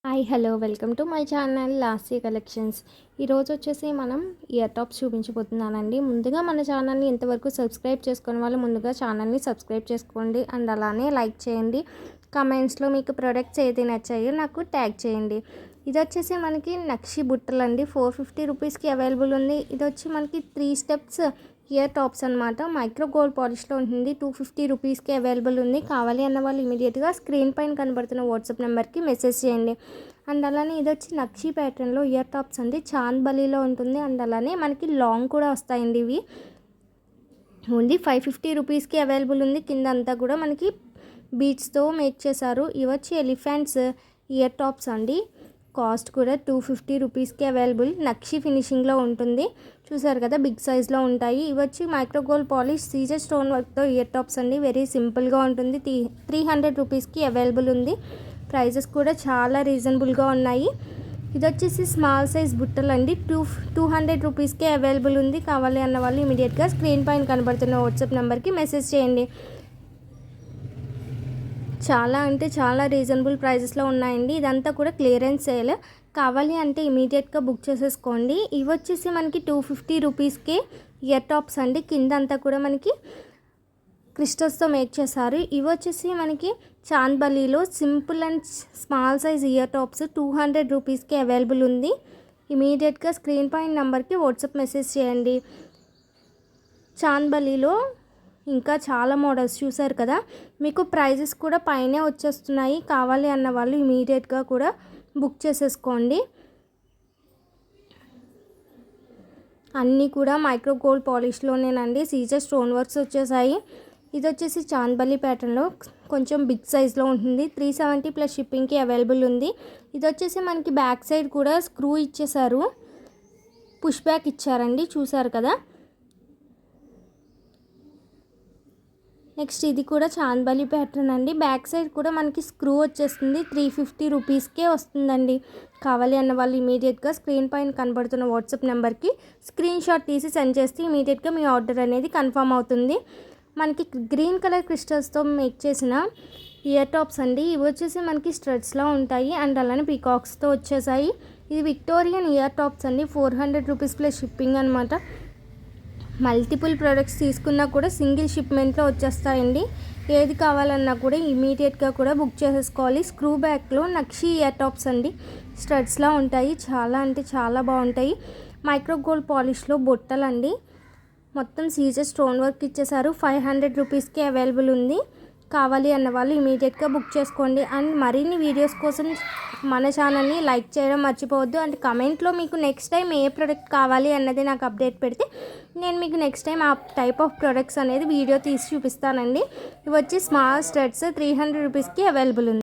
Hi hello welcome to my channel Lasya collections. ఈరోజు వచ్చేసి మనం ఇయర్ టాప్స్ చూపించబోతున్నానండి. ముందుగా మన ఛానల్ని ఇంతవరకు సబ్స్క్రైబ్ చేసుకునే వాళ్ళు ముందుగా ఛానల్ని సబ్స్క్రైబ్ చేసుకోండి అండ్ అలానే లైక్ చేయండి. కమెంట్స్లో మీకు ప్రొడక్ట్స్ ఏది నచ్చాయో నాకు ట్యాగ్ చేయండి. ఇది వచ్చేసి మనకి నక్షి బుట్టలు అండి. 450 రూపీస్కి అవైలబుల్ ఉంది. ఇది వచ్చి మనకి 3 స్టెప్స్ ఇయర్ టాప్స్ అనమాట. మైక్రో గోల్డ్ పాలిష్లో ఉంటుంది. 250 రూపీస్కి అవైలబుల్ ఉంది. కావాలి అన్న వాళ్ళు ఇమీడియట్గా స్క్రీన్ పైన కనబడుతున్న వాట్సాప్ నెంబర్కి మెసేజ్ చేయండి. అండ్ అలానే ఇది వచ్చి నక్షి ప్యాటర్న్లో ఇయర్ టాప్స్ అండి. చాంద్ బలీలో ఉంటుంది. అండ్ అలానే మనకి లాంగ్ కూడా వస్తాయండి. ఇవి ఓన్లీ 550 రూపీస్కి అవైలబుల్ ఉంది. కింద అంతా కూడా మనకి బీట్స్తో మేక్ చేశారు. ఇవి వచ్చి ఎలిఫెంట్స్ ఇయర్ టాప్స్ అండి. కాస్ట్ కూడా 250 రూపీస్కి అవైలబుల్. నక్షి ఫినిషింగ్లో ఉంటుంది. చూసారు కదా, బిగ్ సైజ్లో ఉంటాయి. ఇవి వచ్చి మైక్రో గోల్డ్ పాలిష్ సీజర్ స్టోన్ వర్క్తో ఇయర్ టాప్స్ అండి. వెరీ సింపుల్గా ఉంటుంది. 300 రూపీస్కి అవైలబుల్ ఉంది. ప్రైజెస్ కూడా చాలా రీజనబుల్గా ఉన్నాయి. ఇది వచ్చేసి స్మాల్ సైజ్ బుట్టలు అండి. 200 రూపీస్కే అవైలబుల్ ఉంది. కావాలి అన్న వాళ్ళు ఇమీడియట్గా స్క్రీన్ పైన కనబడుతున్న వాట్సాప్ నెంబర్కి మెసేజ్ చేయండి. చాలా అంటే చాలా రీజనబుల్ ప్రైజెస్లో ఉన్నాయండి. ఇదంతా కూడా క్లియరెన్స్ సేల్. కావాలి అంటే ఇమీడియట్గా బుక్ చేసేసుకోండి. ఇవి వచ్చేసి మనకి 250 రూపీస్కే ఇయర్ టాప్స్ అండి. కింద అంతా కూడా మనకి క్రిస్టల్స్తో మేక్ చేశారు. ఇవి వచ్చేసి మనకి చాంద్బలీలో simple and small size ear tops 200 రూపీస్కి అవైలబుల్ ఉంది. ఇమీడియట్గా స్క్రీన్ పైన నెంబర్కి వాట్సాప్ మెసేజ్ చేయండి. చాంద్బలీలో ఇంకా చాలా మోడల్స్ చూసారు కదా, మీకు ప్రైజెస్ కూడా పైనే వచ్చేస్తున్నాయి. కావాలి అన్న వాళ్ళు ఇమీడియట్గా కూడా బుక్ చేసేసుకోండి. అన్నీ కూడా మైక్రో గోల్డ్ పాలిష్లోనేనండి. సీజర్ స్టోన్ వర్క్స్ వచ్చేసాయి. ఇది వచ్చేసి చాంద్బలి ప్యాటర్న్లో కొంచెం బిగ్ సైజ్లో ఉంటుంది. 370 ప్లస్ షిప్పింగ్కి అవైలబుల్ ఉంది. ఇది వచ్చేసి మనకి బ్యాక్ సైడ్ కూడా స్క్రూ ఇచ్చేసారు. పుష్ బ్యాక్ ఇచ్చారండి. చూసారు కదా. నెక్స్ట్ ఇది కూడా చాంద్బలి ప్యాటర్న్ అండి. బ్యాక్ సైడ్ కూడా మనకి స్క్రూ వచ్చేస్తుంది. 350 రూపీస్కే వస్తుందండి. కావాలి అన్న వాళ్ళు ఇమీడియట్గా స్క్రీన్ పైన కనబడుతున్న వాట్సాప్ నెంబర్కి స్క్రీన్ షాట్ తీసి సెండ్ చేస్తే ఇమీడియట్గా మీ ఆర్డర్ అనేది కన్ఫర్మ్ అవుతుంది. మనకి గ్రీన్ కలర్ క్రిస్టల్స్తో మేక్ చేసిన ఇయర్ టాప్స్ అండి. ఇవి వచ్చేసి మనకి స్ట్రెడ్స్లో ఉంటాయి అండ్ అలానే పీకాక్స్తో వచ్చేసాయి. ఇది విక్టోరియన్ ఇయర్ టాప్స్ అండి. 400 రూపీస్ ప్లస్ షిప్పింగ్ అనమాట. మల్టిపుల్ ప్రోడక్ట్స్ తీసుకున్నా కూడా సింగిల్ షిప్మెంట్లో వచ్చేస్తాయండి. ఏది కావాలన్నా కూడా ఇమీడియట్గా కూడా బుక్ చేసేసుకోవాలి. స్క్రూ బ్యాక్లో నక్షి ఇయర్ టాప్స్ అండి. స్టడ్స్లా ఉంటాయి. చాలా అంటే చాలా బాగుంటాయి. మైక్రో గోల్డ్ పాలిష్లో బొట్టలు అండి. మొత్తం సీజర్ స్టోన్ వర్క్ ఇచ్చేసారు. 500 రూపీస్కి అవైలబుల్ ఉంది. కావాలి అన్న వాళ్ళు ఇమీడియట్గా బుక్ చేసుకోండి. అండ్ మరిన్ని వీడియోస్ కోసం మన ఛానల్ని లైక్ చేయడం మర్చిపోవద్దు. అండ్ కమెంట్లో మీకు నెక్స్ట్ టైం ఏ ప్రోడక్ట్ కావాలి అన్నది నాకు అప్డేట్ పెడితే నేను మీకు నెక్స్ట్ టైం ఆ టైప్ ఆఫ్ ప్రోడక్ట్స్ అనేది వీడియో తీసి చూపిస్తానండి. ఇవి వచ్చి స్మాల్ స్టడ్స్ 300 రూపీస్కి అవైలబుల్ ఉంది.